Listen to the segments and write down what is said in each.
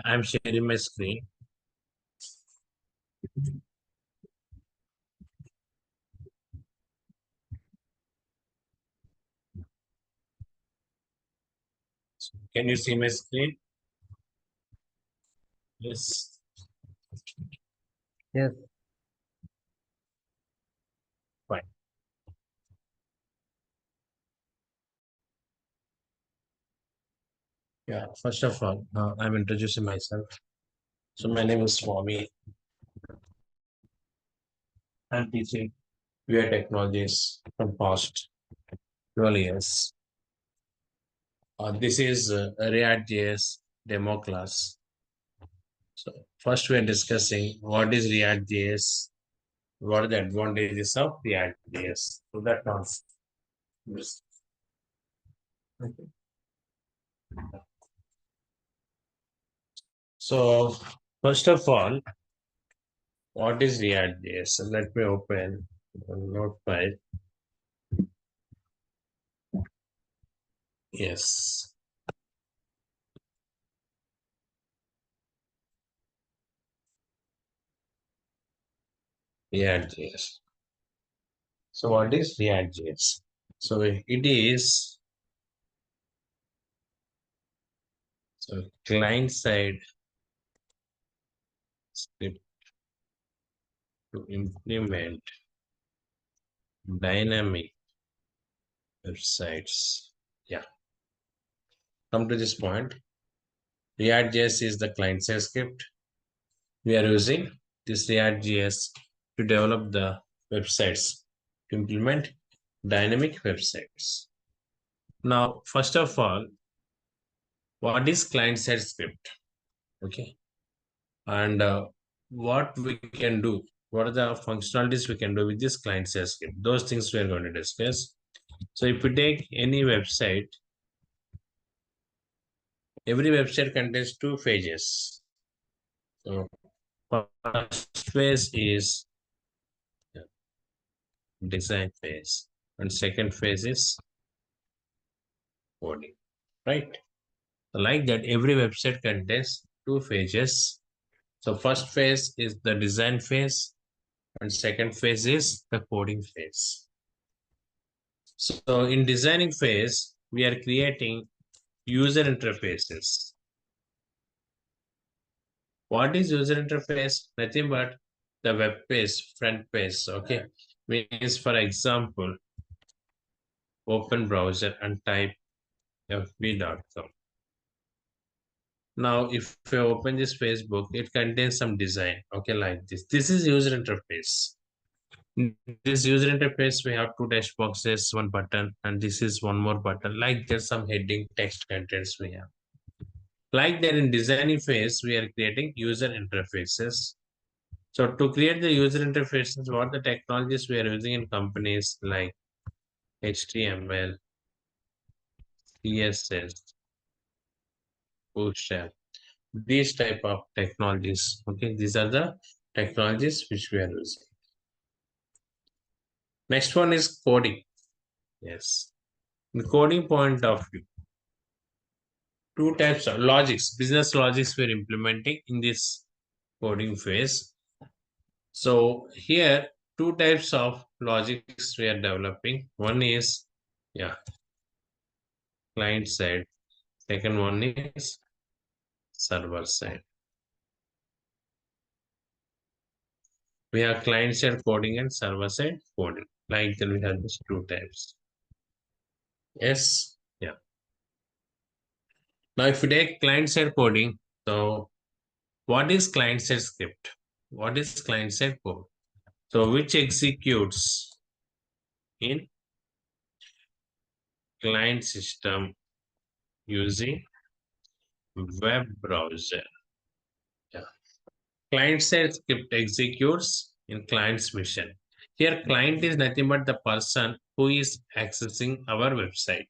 I'm sharing my screen. Can you see my screen? Yes. Yes. Fine. Yeah. First of all, I'm introducing myself. So my name is Swamy. I'm teaching UI technologies from past 12 years. This is a React.js demo class. So first we are discussing what is React.js, what are the advantages of React.js. So that comes. Yes. Okay. So first of all, what is React.js? So let me open Notepad. Yes. React.js. So what is React.js? So it is client side script to implement dynamic websites. Yeah. Come to this point. React.js is the client side script. We are using this React.js to develop the websites, to implement dynamic websites. Now, first of all, what is client side script? Okay. And what we can do, what are the functionalities we can do with this client side script? Those things we are going to discuss. So if we take any website, every website contains two phases. So first phase is design phase, and second phase is coding, right? Like that, every website contains two phases. So first phase is the design phase, and second phase is the coding phase. So in designing phase, we are creating user interfaces. What is user interface? Nothing but the web page, front page. Okay, means for example, open browser and type fb.com. Now, if you open this Facebook, it contains some design. Okay, like this. This is user interface. In this user interface, we have two text boxes, one button, and this is one more button. Like there's some heading text contents we have. Like that in designing phase, we are creating user interfaces. So to create the user interfaces, what the technologies we are using in companies like HTML, CSS, Bootstrap, these type of technologies. Okay, these are the technologies which we are using. Next one is coding. Yes, the coding point of view. Two types of logics, business logics we're implementing in this coding phase. So here, two types of logics we are developing. One is, client side. Second one is server side. We have client side coding and server side coding. Like that, we have these two types. Yes, yeah. Now, if you take client side coding, so what is client side script? What is client side code? So, which executes in client system using web browser. Yeah. Client side script executes in client's machine. Here, client is nothing but the person who is accessing our website.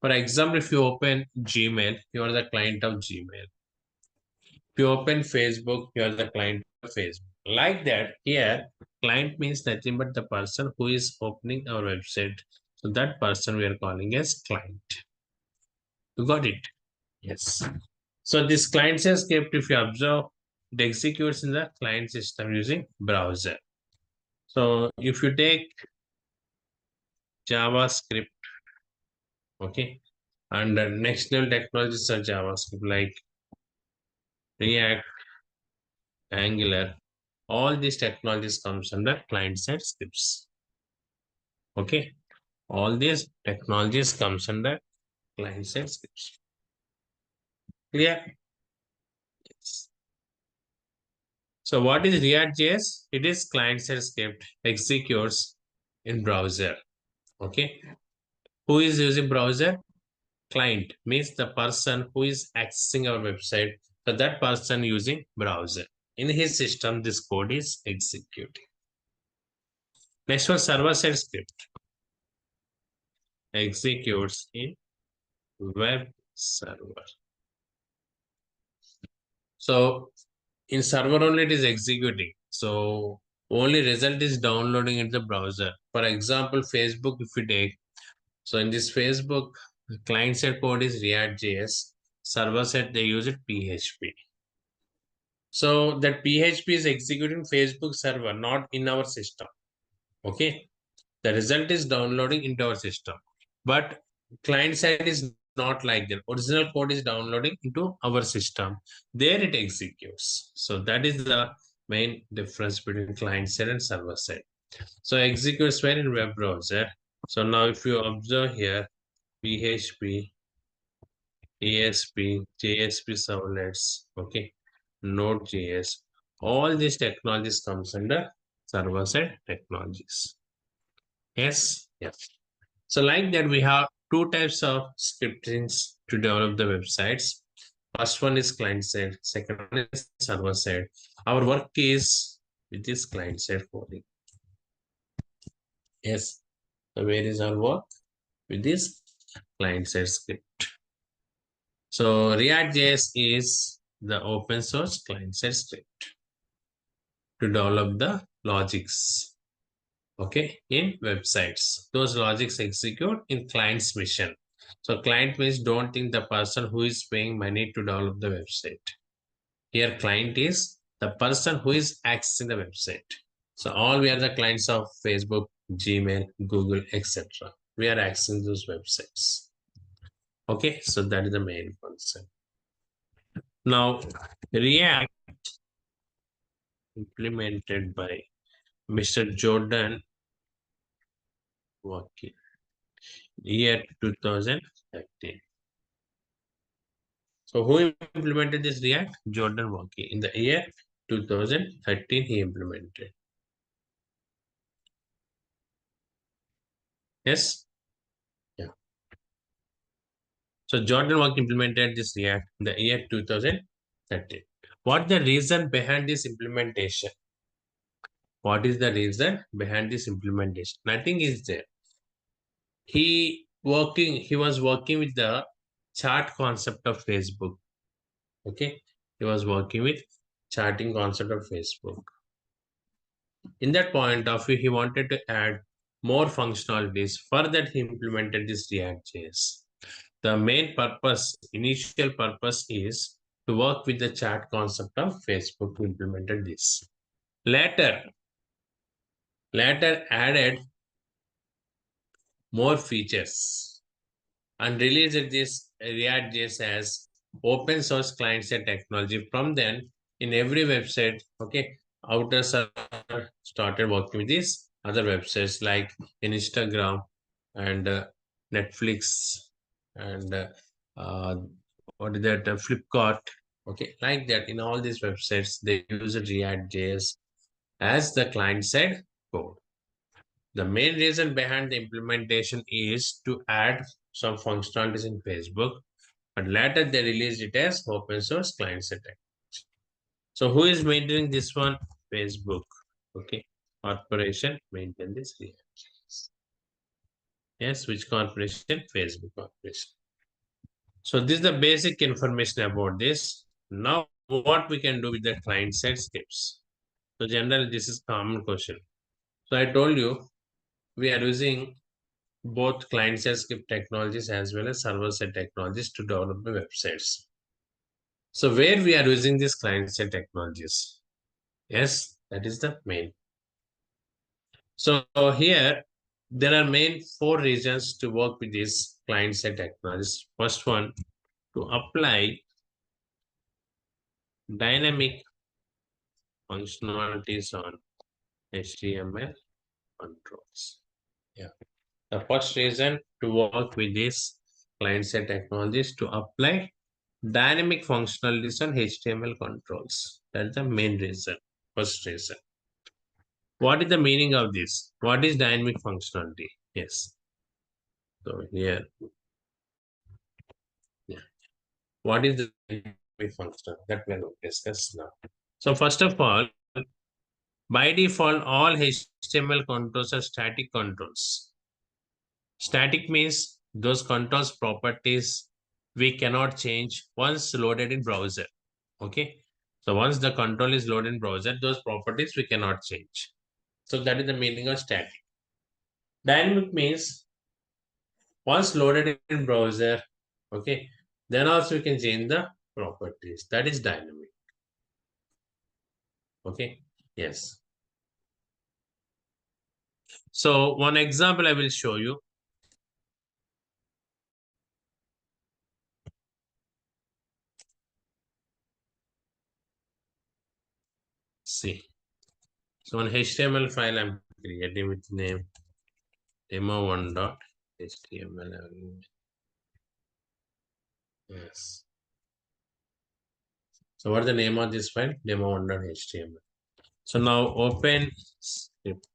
For example, if you open Gmail, you are the client of Gmail. If you open Facebook, you are the client of Facebook. Like that, here, client means nothing but the person who is opening our website. So that person we are calling as client. You got it? Yes. So this client-side script, if you observe, it executes in the client system using browser. So if you take JavaScript, okay, and next level technologies are JavaScript like React, Angular, all these technologies comes under client-side scripts. Okay, all these technologies comes under client-side scripts. Clear? Yes. So what is React.js? It is client-side script executes in browser. Okay. Who is using browser? Client means the person who is accessing our website. So that person using browser. In his system, this code is executing. Next one, server-side script executes in web server. So in server only it is executing. So only result is downloading in the browser. For example, Facebook, if we take, so in this Facebook, client side code is React.js, server side they use it PHP. So that PHP is executing Facebook server, not in our system. Okay. The result is downloading into our system. But client side is not like that. Original code is downloading into our system. There it executes. So that is the main difference between client side and server side. So executes where in web browser. So now if you observe here, PHP, ASP, JSP servlets, okay, Node.js, all these technologies comes under server side technologies. Yes, yes. So like that, we have two types of scriptings to develop the websites. First one is client side, second one is server side. Our work is with this client side coding. Yes. So where is our work? With this client side script. So React.js is the open source client side script to develop the logics. Okay, in websites. Those logics execute in client's mission. So client means don't think the person who is paying money to develop the website. Here client is the person who is accessing the website. So all we are the clients of Facebook, Gmail, Google, etc. We are accessing those websites. Okay, so that is the main concept. Now, React implemented by Mr. Jordan Walkie, year 2013. So who implemented this React? Jordan Walkie. In the year 2013, he implemented. Yes? Yeah. So Jordan Walkie implemented this React in the year 2013. What the reason behind this implementation? What is the reason behind this implementation? Nothing is there. He was working with the chat concept of Facebook. Okay. He was working with chatting concept of Facebook. In that point of view, he wanted to add more functionalities. For that, he implemented this React.js. The main purpose, initial purpose is to work with the chat concept of Facebook who implemented this. Later added more features and released this React.js as open source client-side technology. From then, in every website, okay, outers are started working with these other websites like Instagram and Netflix and what is that? Flipkart. Okay, like that. In all these websites, they use React.js as the client-side code. The main reason behind the implementation is to add some functionalities in Facebook, but later they released it as open source client-side technology. So who is maintaining this one? Facebook. Okay. Corporation maintain this here. Yes, which corporation? Facebook corporation. So this is the basic information about this. Now what we can do with the client-side scripts. So generally this is common question. So I told you we are using both client-side script technologies as well as server-side technologies to develop the websites. So where we are using these client-side technologies? Yes, that is the main. So here, there are main 4 reasons to work with these client-side technologies. First one, to apply dynamic functionalities on HTML controls. Yeah. The first reason to work with these client-side technologies to apply dynamic functionalities on HTML controls. That's the main reason. First reason. What is the meaning of this? What is dynamic functionality? Yes. So here, yeah. What is the dynamic function that we will discuss now? So first of all, by default, all HTML controls are static controls. Static means those controls properties we cannot change once loaded in browser. Okay. So once the control is loaded in browser, those properties we cannot change. So that is the meaning of static. Dynamic means once loaded in browser, okay, then also you can change the properties. That is dynamic. Okay. Yes. So one example I will show you. See. So an HTML file I'm creating with name demo1.html. Yes. So what is the name of this file? Demo1.html. So now open script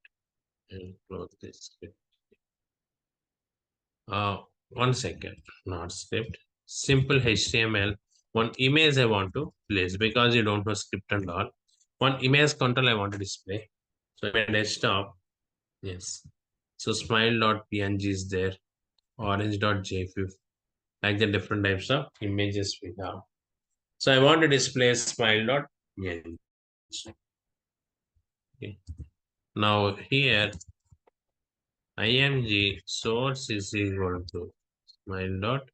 and close this script. 1 second, not script. Simple HTML. One image I want to place because you don't know script and all. One image control I want to display. So my desktop, yes. So smile.png is there, orange.jpg, like the different types of images we have. So I want to display smile.png. Okay. Now here img source is equal to smile.png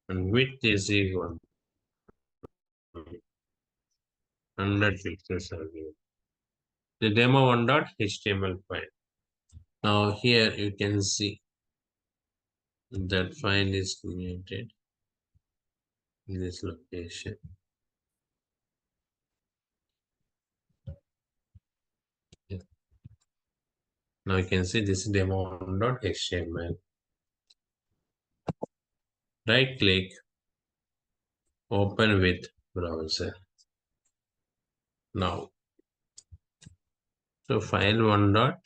and width is equal to 100 pixels again. The demo1.html file. Now here you can see that file is created in this location. Yeah. Now you can see this demo1.html. Right click, open with browser. Now, so file one dot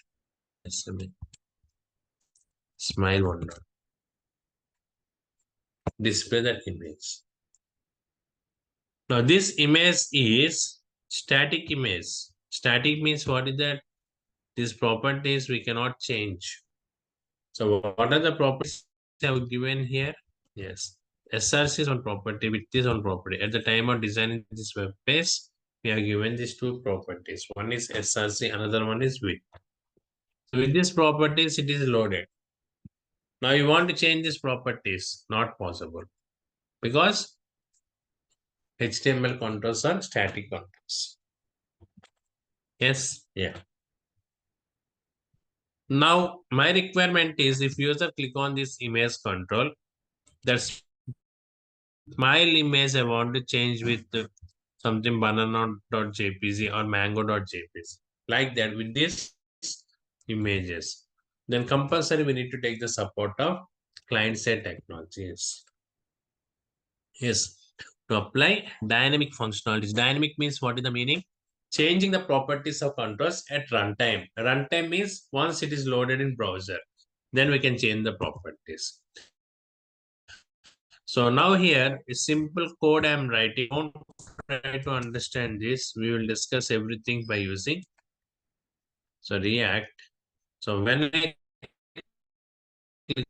smile one dot display that image. Now this image is static image. Static means what is that? These properties we cannot change. So what are the properties I have given here? Yes. SRC is one property, width is one property. At the time of designing this web page, we have given these 2 properties. One is SRC, another one is width. So with these properties, it is loaded. Now you want to change these properties, not possible. Because HTML controls are static controls. Yes, yeah. Now my requirement is if user click on this image control, that's smile image I want to change with something banana.jpg or mango.jpg. Like that with these images. Then compulsory we need to take the support of client-side technologies. Yes, to apply dynamic functionalities. Dynamic means what is the meaning? Changing the properties of controls at runtime. Runtime means once it is loaded in browser, then we can change the properties. So now here a simple code I'm writing. Don't try to understand this. We will discuss everything by using React. So when I click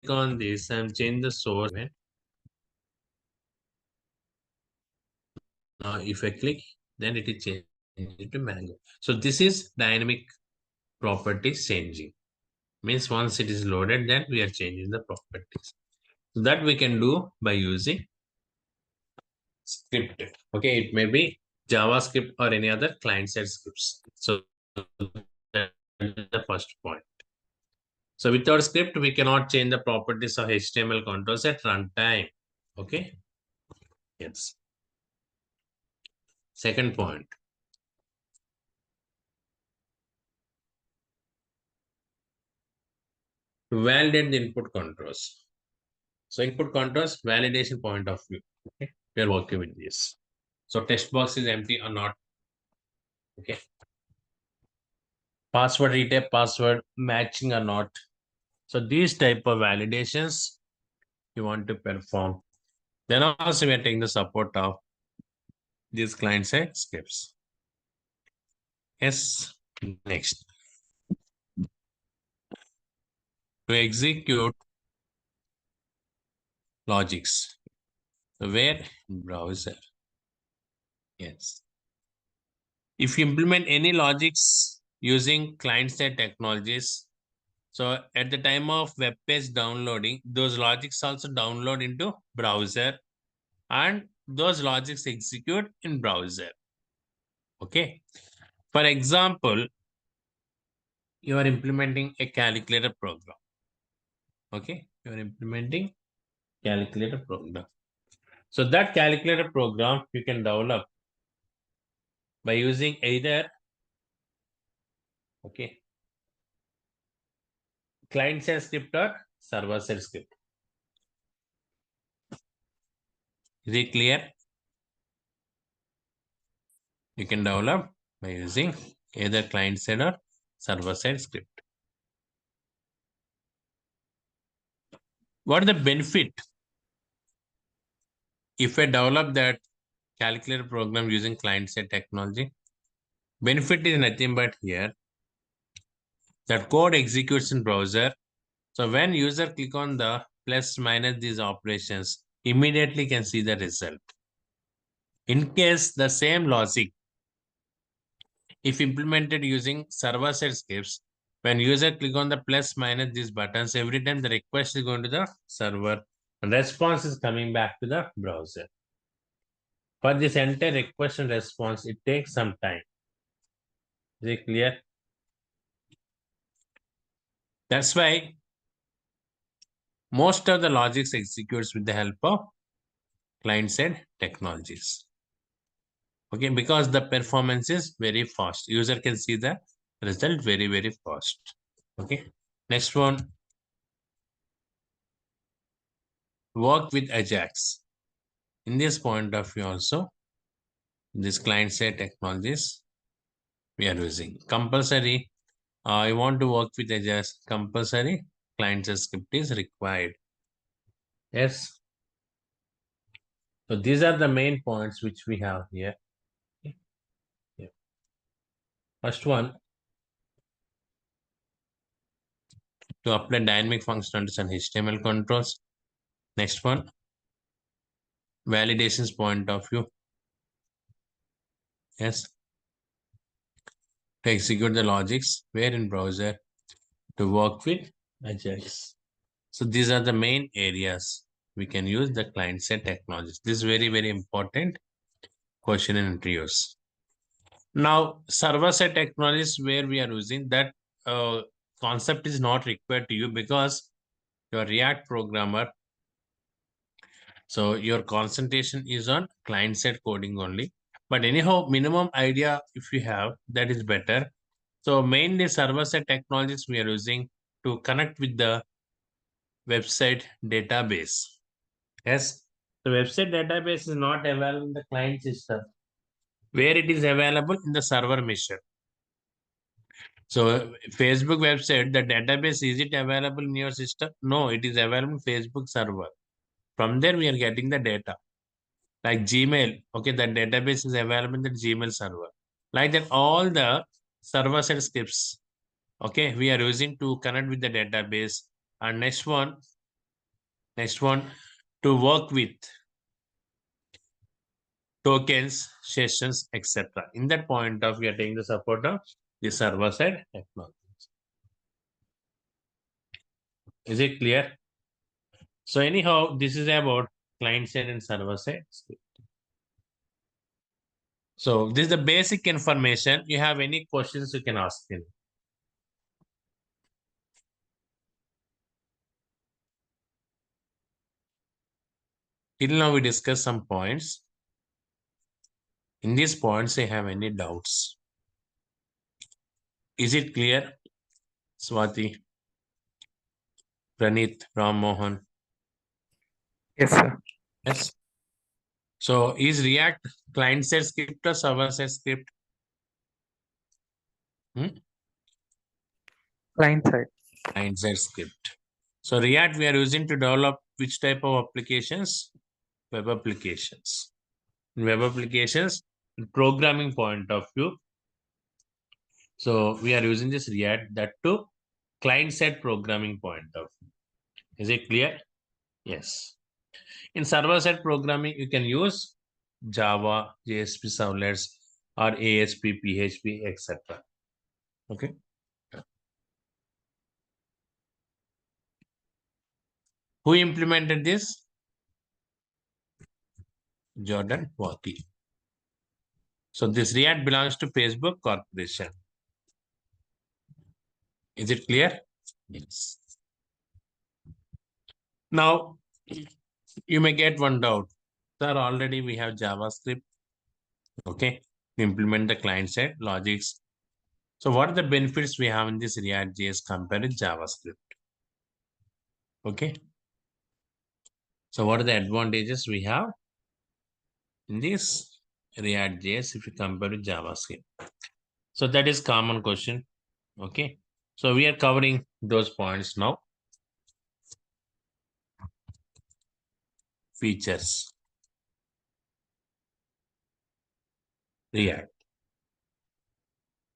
on this, I'm change the source. Now if I click, then it is changed to Mango. So this is dynamic properties changing. Means once it is loaded, then we are changing the properties. So that we can do by using script. Okay, it may be JavaScript or any other client-side scripts. So that is the first point. So without script, we cannot change the properties of HTML controls at runtime. Okay. Yes. Second point. To validate the input controls. So input controls validation point of view. Okay. We are working with this. So text box is empty or not. Okay. Password retype, password matching or not. So these type of validations you want to perform. Then also we are taking the support of these client side scripts. Yes. Next. To execute logics. So where? Browser. Yes. If you implement any logics using client-side technologies, so at the time of web page downloading, those logics also download into browser and those logics execute in browser. Okay. For example, you are implementing a calculator program. Okay. You are implementing calculator program. So that calculator program you can develop by using either client side script or server side script. Is it clear? You can develop by using either client side or server side script. What is the benefit if I develop that calculator program using client side technology? Benefit is nothing but here that code executes in browser. So when user click on the plus minus these operations, immediately can see the result. In case the same logic, if implemented using server-side scripts, when user click on the plus minus these buttons, every time the request is going to the server, and response is coming back to the browser. For this entire request and response, it takes some time. Is it clear? That's why most of the logics executes with the help of client-side technologies. Okay, because the performance is very fast. User can see the result very, very fast. Okay, next one, work with Ajax. In this point of view also, this client-side technologies we are using. Compulsory, I want to work with Ajax, compulsory client-side script is required. Yes. So these are the main points which we have here. Okay. Yeah. First one, to apply dynamic functionalities and HTML controls. Next one, validations point of view. Yes. To execute the logics where in browser to work with Ajax. So these are the main areas we can use the client-side technologies. This is very, very important question in interviews. Now, server-side technologies where we are using that concept is not required to you because you're a React programmer. So your concentration is on client-side coding only. But anyhow, minimum idea if you have, that is better. So mainly server-side technologies we are using to connect with the website database. Yes, the website database is not available in the client system. Where it is available in the server machine. So Facebook website, the database, is it available in your system? No, it is available in Facebook server. From there, we are getting the data. Like Gmail, okay, the database is available in the Gmail server. Like that, all the server-side scripts, okay, we are using to connect with the database. And next one, to work with tokens, sessions, etc. In that point of, we are taking the support of the server-side technology. Is it clear? So anyhow, this is about client side and server side script. So this is the basic information. You have any questions, you can ask me. Till now we discussed some points. In these points, you have any doubts? Is it clear? Swati, Pranit, Ram Mohan. Yes, sir. Yes. So is React client side script or server side script? Client side. Client side script. So React we are using to develop which type of applications? Web applications. In web applications, programming point of view. So we are using this React that to client side programming point of view. Is it clear? Yes. In server side programming, you can use Java, JSP servlets, or ASP, PHP, etc. Okay. Who implemented this? Jordan Waki. So this React belongs to Facebook Corporation. Is it clear? Yes. Now, you may get one doubt. Sir, already we have JavaScript. Okay. To implement the client side logics. So what are the benefits we have in this React JS compared to JavaScript? Okay. So what are the advantages we have in this React JS if you compare to JavaScript? So that is common question. Okay. So we are covering those points now. Features. React.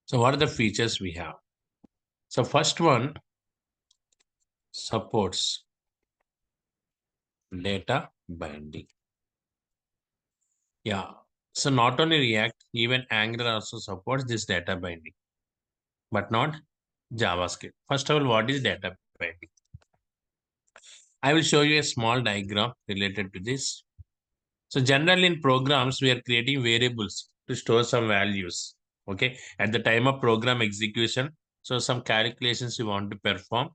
So what are the features we have? So first one supports data binding. Yeah. So not only React, even Angular also supports this data binding, but not JavaScript. First of all, what is data binding? I will show you a small diagram related to this. So generally in programs, we are creating variables to store some values. Okay. At the time of program execution, so some calculations you want to perform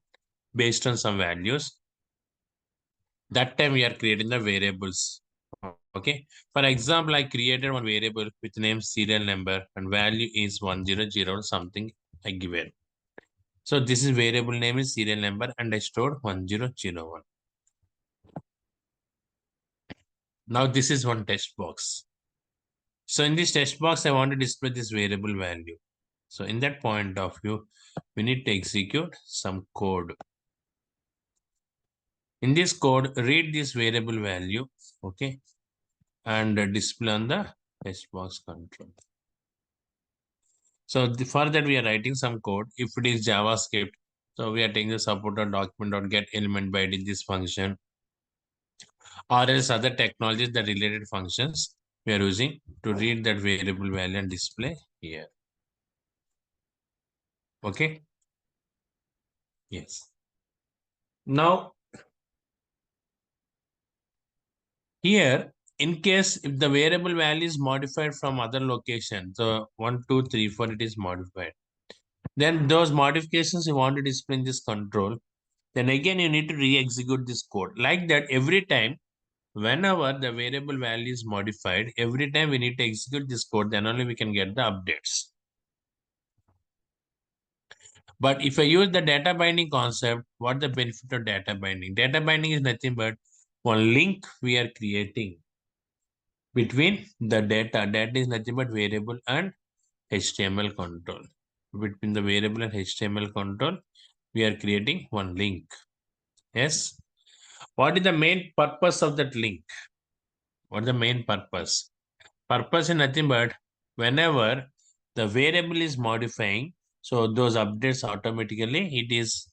based on some values. That time we are creating the variables. Okay. For example, I created one variable with name serial number and value is 100 something I given. So this is variable name is serial number and I stored 1001. Now this is one text box. So in this text box, I want to display this variable value. So in that point of view, we need to execute some code. In this code, read this variable value, okay, and display on the text box control. So for that, we are writing some code. If it is JavaScript, so we are taking the support.document.get element by ID this function, or else other technologies that related functions we are using to read that variable value and display here. Okay. Yes. Now, here, in case if the variable value is modified from other location, so 1, 2, 3, 4, it is modified. Then those modifications you want to display in this control, then again you need to re-execute this code. Like that, every time, whenever the variable value is modified, every time we need to execute this code, then only we can get the updates. But if I use the data binding concept, what the benefit of data binding? Data binding is nothing but one link we are creating between the data. Data is nothing but variable and HTML control. Between the variable and HTML control, we are creating one link. Yes. What is the main purpose of that link? What is the main purpose? Purpose is nothing but whenever the variable is modifying, so those updates automatically it is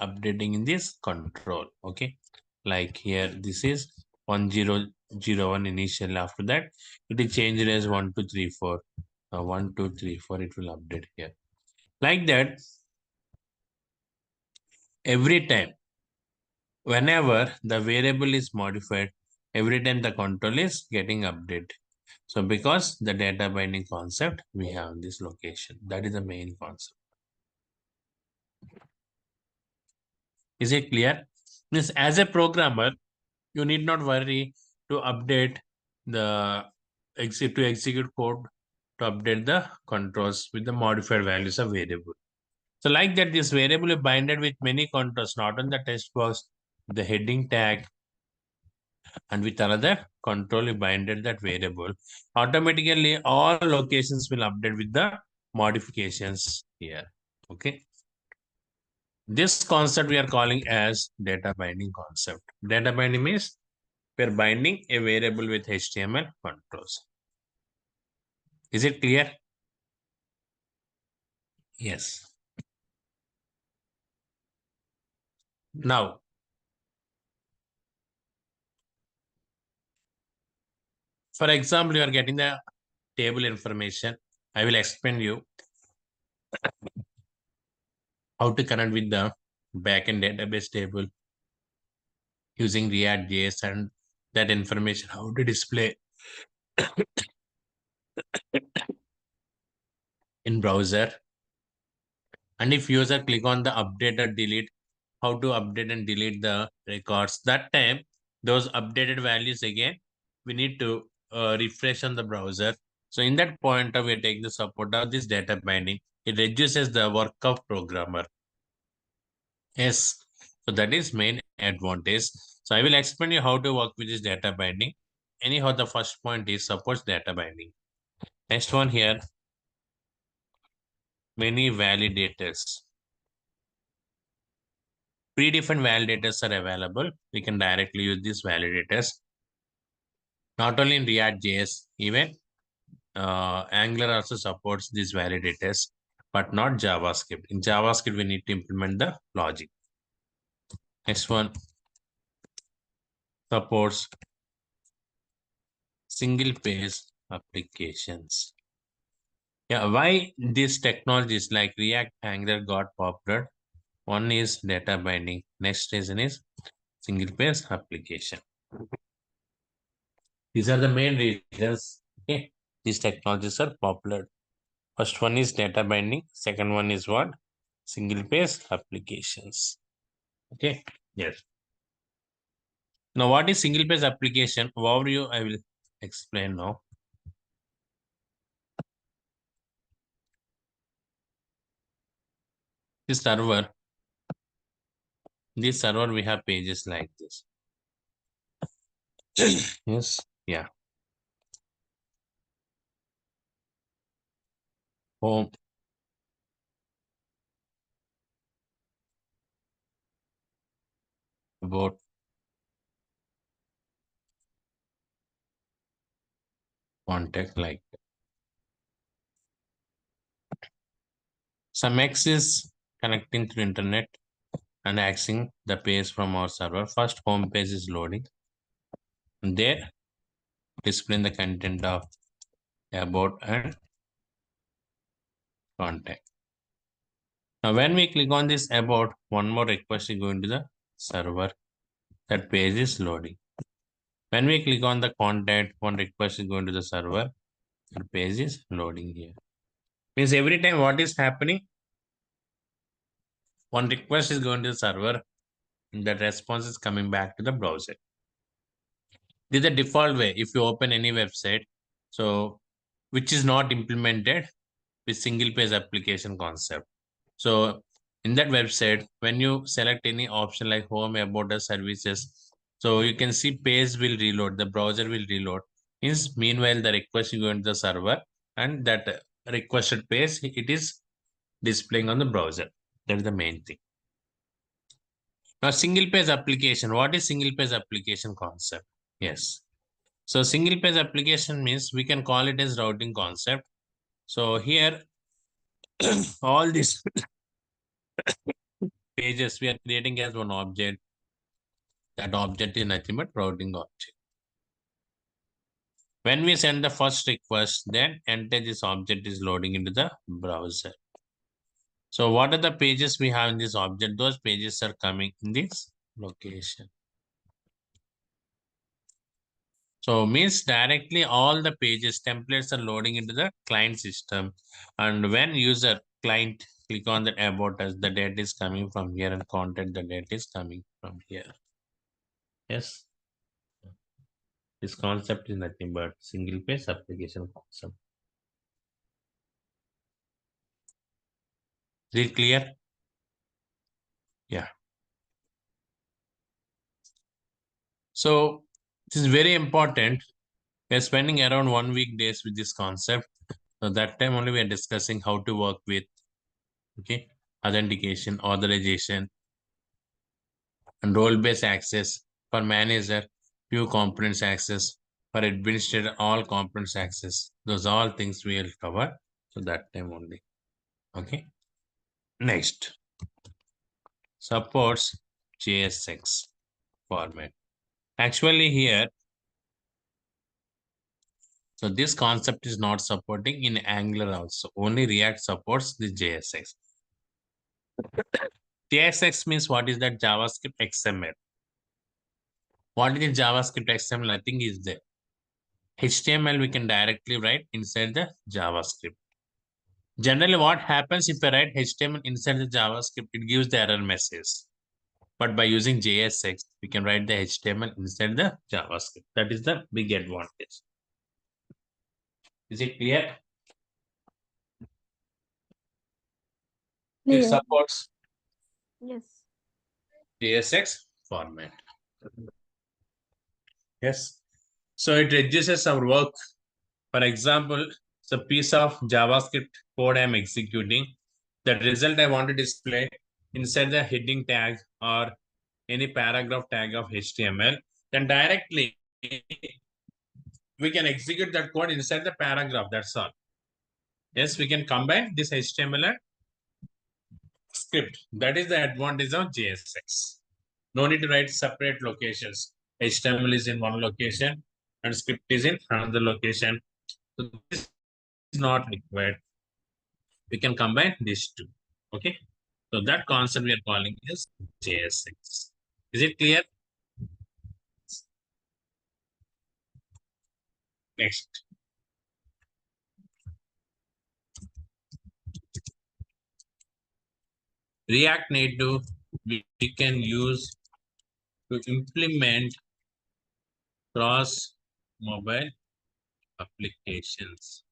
updating in this control. Okay. Like here, this is 1001 initial. After that, it is changed as 1234. 1234, it will update here. Like that, every time whenever the variable is modified, every time the control is getting updated. So because the data binding concept, we have this location. That is the main concept. Is it clear? Means as a programmer, you need not worry to update the execute code to update the controls with the modified values of variable. So like that, this variable is binded with many controls, not on the text box, the heading tag, and with another control you binded that variable. Automatically, all locations will update with the modifications here. Okay. This concept we are calling as data binding concept. Data binding means we're binding a variable with HTML controls. Is it clear? Yes. Now, for example, you are getting the table information. I will explain you how to connect with the backend database table using React.js and that information, how to display in browser. And if user click on the update or delete, how to update and delete the records. That time, those updated values again, we need to refresh on the browser. So in that point, we take the support of this data binding. It reduces the work of programmer. Yes, so that is main advantage. So I will explain you how to work with this data binding. Anyhow, the first point is supports data binding. Next one here, many validators. Predefined validators are available. We can directly use these validators. Not only in React.js, even Angular also supports these validators, but not JavaScript. In JavaScript, we need to implement the logic. Next one, supports single page applications. Yeah, why these technologies like React Angular got popular? One is data binding. Next reason is single page application. These are the main reasons. Okay, these technologies are popular. First one is data binding. Second one is what? Single page applications. Okay. Yes. Now, what is single page application? Overview, I will explain now. This server, we have pages like this. Yes. Yeah. Home. About. Contact like. Some X is connecting to internet and accessing the page from our server. First home page is loading. There, displaying the content of about and contact. Now, when we click on this about, one more request is going to the server. That page is loading. When we click on the contact, one request is going to the server. The page is loading here. Means every time what is happening, one request is going to the server. And that response is coming back to the browser. This is the default way. If you open any website, so which is not implemented with single page application concept. So in that website, when you select any option like home, about, the services, so you can see page will reload, the browser will reload. Means meanwhile, the request is going to the server and that requested page, it is displaying on the browser. That is the main thing. Now, single page application. What is single page application concept? Yes. So single page application means we can call it as routing concept. So here, all these pages we are creating as one object. That object is nothing but routing object. When we send the first request, then enter this object is loading into the browser. So what are the pages we have in this object? Those pages are coming in this location. So means directly all the pages templates are loading into the client system. And when user client click on the about us, the data is coming from here and content, the data is coming from here. Yes. This concept is nothing but single page application concept. Is it clear? Yeah. So this is very important. We're spending around 1 week days with this concept. So that time only we are discussing how to work with authentication, authorization, and role-based access for manager, few components access, for administrator, all components access. Those all things we will cover. So that time only. Okay. Next. Supports JSX format. Actually here, so this concept is not supporting in Angular also. Only React supports the JSX. JSX means what is that? JavaScript XML. What is the JavaScript XML? Nothing is there. HTML we can directly write inside the JavaScript. Generally, what happens if I write HTML inside the JavaScript, it gives the error message. But by using JSX, we can write the HTML inside the JavaScript. That is the big advantage. Is it clear? It supports Yes. JSX format. Yes. So it reduces our work. For example, it's a piece of JavaScript code I'm executing. The result I want to display inside the heading tag or any paragraph tag of HTML, then directly we can execute that code inside the paragraph. That's all. Yes, we can combine this HTML and script. That is the advantage of JSX. No need to write separate locations. HTML is in one location and script is in another location. So this is not required. We can combine these two. Okay. So that concept we are calling is JSX. Is it clear? Next. React Native we can use to implement cross mobile applications.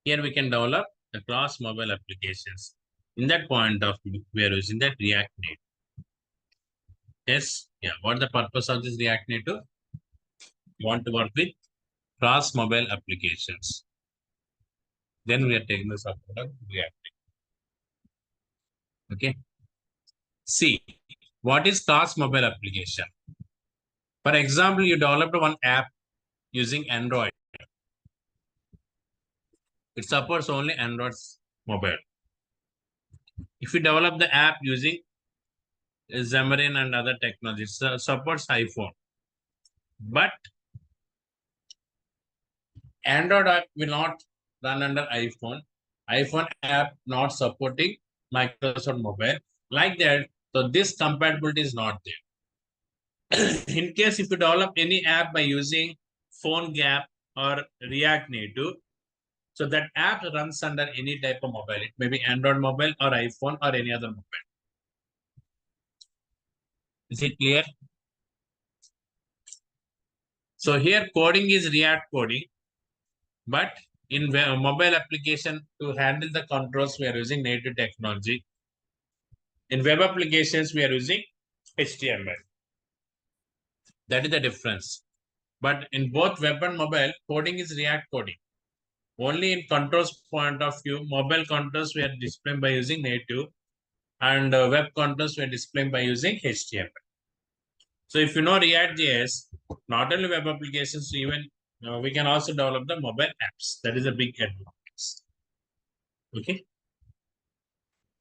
Here we can develop the cross mobile applications. In that point of view, we are using that React Native. Yes, yeah. What the purpose of this React Native? We want to work with cross mobile applications. Then we are taking the support of React Native. Okay. See, what is cross mobile application? For example, you developed one app using Android. It supports only Android mobile. If you develop the app using Xamarin and other technologies, supports iPhone. But Android app will not run under iPhone. iPhone app not supporting Microsoft Mobile. Like that, so this compatibility is not there. In case if you develop any app by using PhoneGap or React Native, so that app runs under any type of mobile. It may be Android mobile or iPhone or any other mobile. Is it clear? So here coding is React coding, but in mobile application to handle the controls, we are using native technology. In web applications, we are using HTML. That is the difference. But in both web and mobile, coding is React coding. Only in controls point of view, mobile controls we are displaying by using native, and web controls we are displaying by using HTML. So if you know React.js, not only web applications, even we can also develop the mobile apps. That is a big advantage. Okay.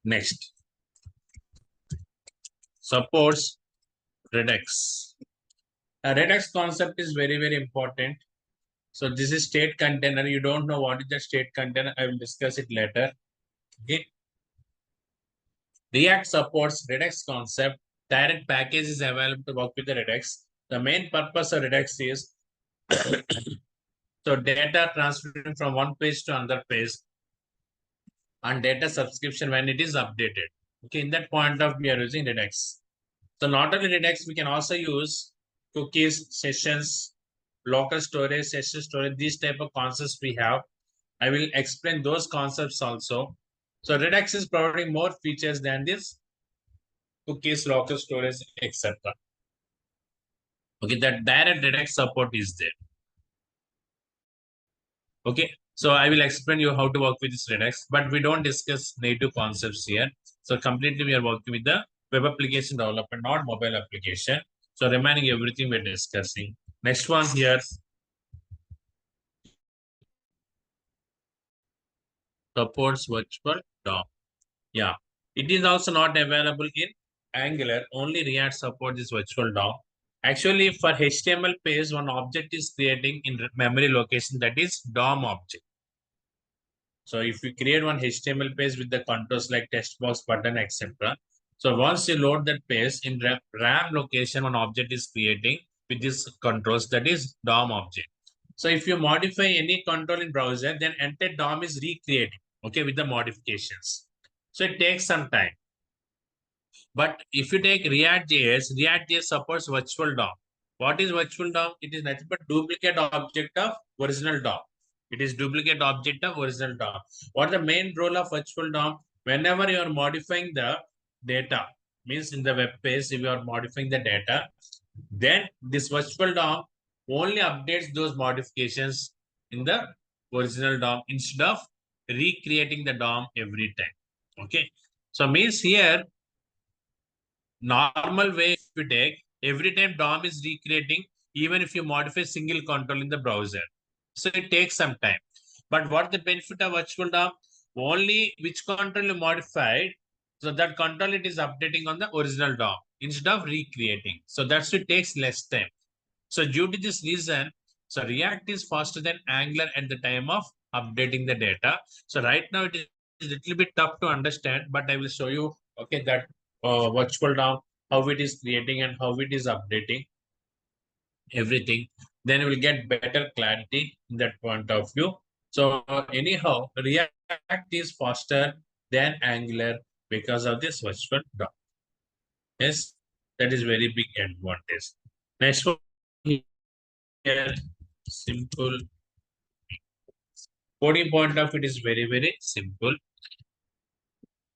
Next. Supports Redux. A Redux concept is very, very important. So this is state container. You don't know what is the state container. I will discuss it later. Okay. React supports Redux concept. Direct package is available to work with the Redux. The main purpose of Redux is so data transferring from one page to another page and data subscription when it is updated. Okay, in that point of we are using Redux. So not only Redux, we can also use cookies, sessions, local storage, session storage, these type of concepts we have. I will explain those concepts also. So Redux is providing more features than this cookies, local storage, etc. Okay, that direct Redux support is there. Okay, so I will explain you how to work with this Redux, but we don't discuss native concepts here. So completely we are working with the web application development, not mobile application. So remaining everything we're discussing. Next one here, supports virtual DOM. Yeah, it is also not available in Angular. Only React supports this virtual DOM. Actually, for HTML page, one object is creating in memory location, that is DOM object. So if you create one HTML page with the controls like text box, button, etc. So once you load that page in RAM location, one object is creating with these controls, that is DOM object. So if you modify any control in browser, then entire DOM is recreated, okay, with the modifications. So it takes some time. But if you take React.js supports virtual DOM. What is virtual DOM? It is nothing but duplicate object of original DOM. It is duplicate object of original DOM. What the main role of virtual DOM? Whenever you are modifying the data, means in the web page, if you are modifying the data, then this virtual DOM only updates those modifications in the original DOM instead of recreating the DOM every time. Okay. So means here, normal way if you take, every time DOM is recreating, even if you modify single control in the browser. So it takes some time. But what the benefit of virtual DOM? Only which control you modified, so that control it is updating on the original DOM instead of recreating. So that's it takes less time. So due to this reason, so React is faster than Angular at the time of updating the data. So right now it is a little bit tough to understand, but I will show you, okay, that virtual DOM, how it is creating and how it is updating everything. Then we will get better clarity in that point of view. So anyhow, React is faster than Angular because of this virtual DOM. Yes, that is very big advantage. Next one here, simple. Coding point of it is very, very simple.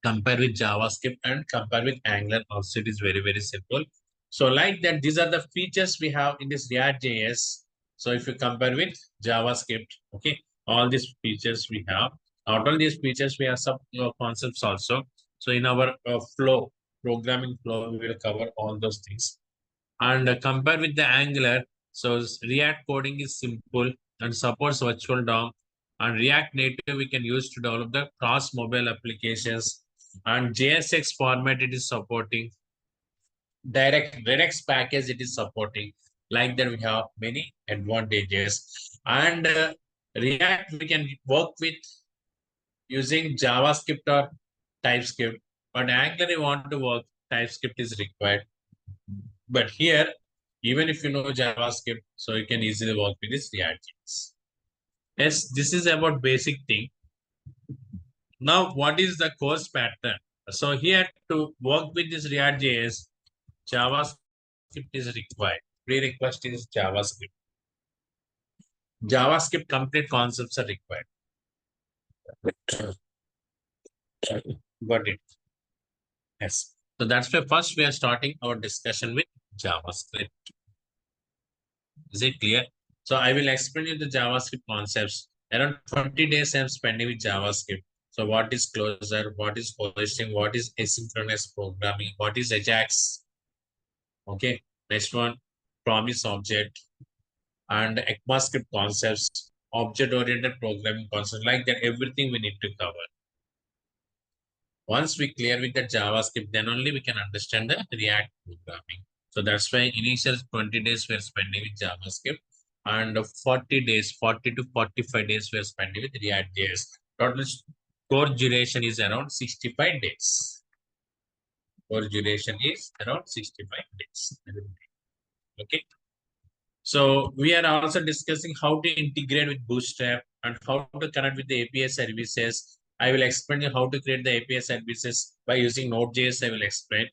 Compare with JavaScript and compare with Angular also it is very, very simple. So like that, these are the features we have in this React.js. So if you compare with JavaScript, okay, all these features we have. Not only these features, we have some concepts also. So in our flow, programming flow, we will cover all those things. And compare with the Angular, so React coding is simple and supports virtual DOM. And React Native we can use to develop the cross mobile applications. And JSX format it is supporting. Direct Redux package it is supporting. Like that we have many advantages. And React we can work with using JavaScript or TypeScript. But Angular you want to work, TypeScript is required. But here, even if you know JavaScript, so you can easily work with this React.js. Yes, this is about basic thing. Now, what is the course pattern? So here to work with this React.js, JavaScript is required. Prerequisite is JavaScript. JavaScript complete concepts are required. Got it. Yes. So that's why first we are starting our discussion with JavaScript. Is it clear? So I will explain you the JavaScript concepts. Around 20 days I'm spending with JavaScript. So what is closure? What is polishing? What is asynchronous programming? What is Ajax? Okay. Next one, promise object and ECMAScript concepts, object-oriented programming concepts, like that, everything we need to cover. Once we clear with the JavaScript, then only we can understand the React programming. So that's why initial 20 days we're spending with JavaScript and 40 days, 40 to 45 days we're spending with React.js. Total core duration is around 65 days. Course duration is around 65 days. Okay. So we are also discussing how to integrate with Bootstrap and how to connect with the API services. I will explain you how to create the API services by using Node.js. I will explain.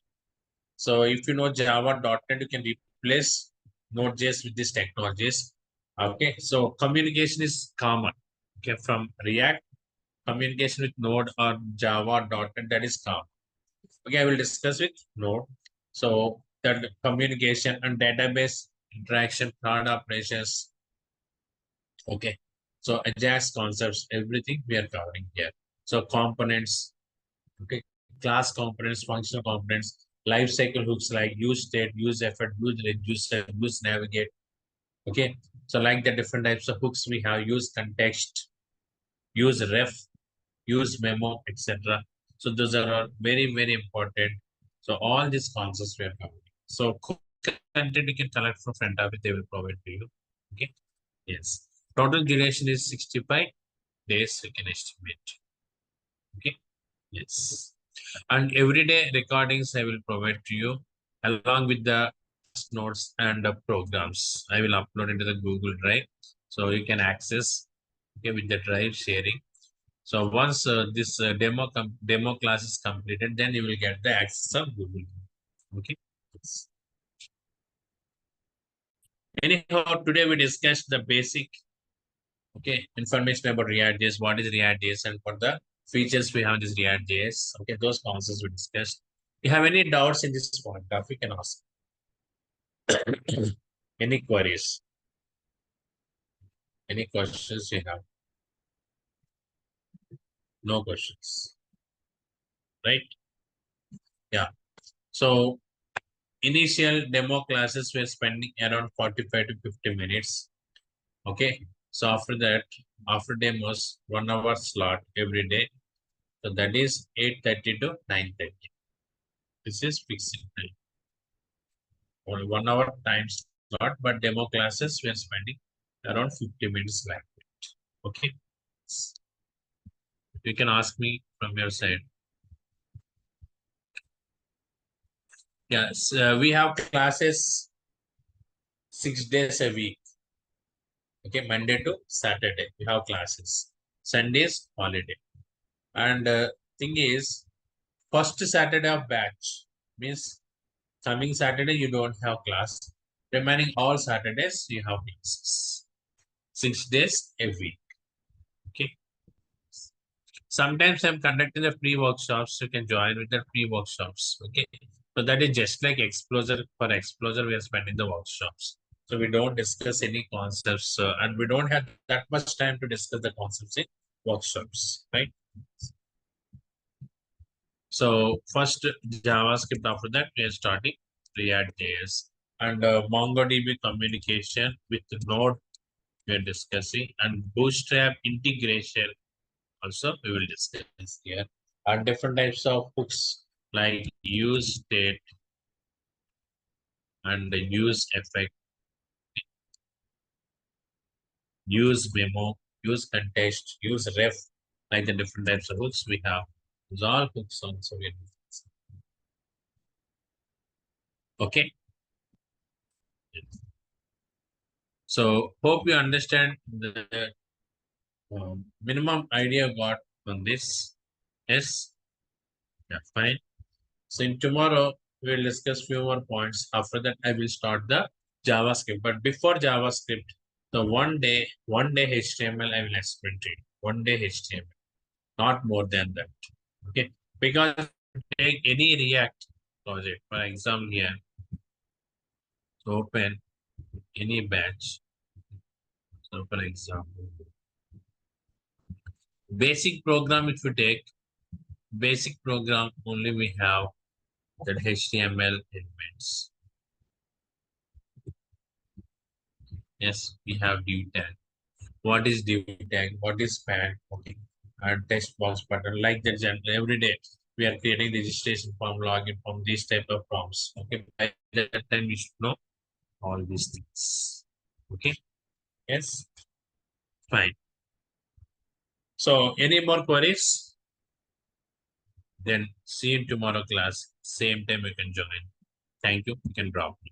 So if you know Java.NET, you can replace Node.js with these technologies. Okay. So communication is common. Okay. From React, communication with Node or Java.NET, that is common. Okay. I will discuss with Node. So that communication and database interaction, cloud operations. Okay. So Ajax concepts, everything we are covering here. So components, okay, class components, functional components, life cycle hooks like use state, use effort, use reducer, use navigate. Okay. So like the different types of hooks we have, use context, use ref, use memo, etc. So those are all very, very important. So all these concepts we are covering. So content you can collect from front office, they will provide to you. Okay. Yes. Total duration is 65 days we can estimate. Okay. Yes. And everyday recordings I will provide to you along with the notes and the programs. I will upload into the Google Drive. So you can access, okay, with the drive sharing. So once this demo class is completed, then you will get the access of Google. Okay. Yes. Anyhow, today we discussed the basic, okay, information about React.js, what is React.js, and what the features we have in this React.js. Okay, those concepts we discussed. If you have any doubts in this point, you can ask. Any queries? Any questions you have? No questions, right? Yeah. So initial demo classes we're spending around 45 to 50 minutes. Okay. So after that, after demos, 1 hour slot every day. So that is 8:30 to 9:30. This is fixed time. Only 1 hour time slot, but demo classes we are spending around 50 minutes like that. Okay. You can ask me from your side. Yes, we have classes 6 days a week. Okay, Monday to Saturday we have classes. Sundays holiday. And thing is, first Saturday of batch means coming Saturday you don't have class. Remaining all Saturdays you have classes. 6 days a week. Okay. Sometimes I'm conducting the free workshops. You can join with the free workshops. Okay. So that is just like Explorer. For Explorer, we are spending the workshops. So we don't discuss any concepts and we don't have that much time to discuss the concepts in workshops, right? So first JavaScript, after that we are starting React.js and MongoDB communication with Node we are discussing and Bootstrap integration also we will discuss here and different types of hooks like use state and the use effect, use memo, use context, use ref, like the different types of hooks we have. These all hooks also we are discussing. Okay. So hope you understand the minimum idea you got on this. Yes. Yeah, fine. So in tomorrow we will discuss few more points. After that, I will start the JavaScript. But before JavaScript, the one day HTML I will explain to you. One day HTML, not more than that. Okay. Because take any React project, for example, here, open any batch. So for example, basic program if you take, basic program only we have that HTML elements. Yes, we have div tag. What is div tag? What is span? Okay. And text box button like that. Every day we are creating registration form, login form, these type of forms. Okay. By that time we should know all these things. Okay. Yes. Fine. So any more queries? Then see you in tomorrow class. Same time you can join. Thank you. You can drop me.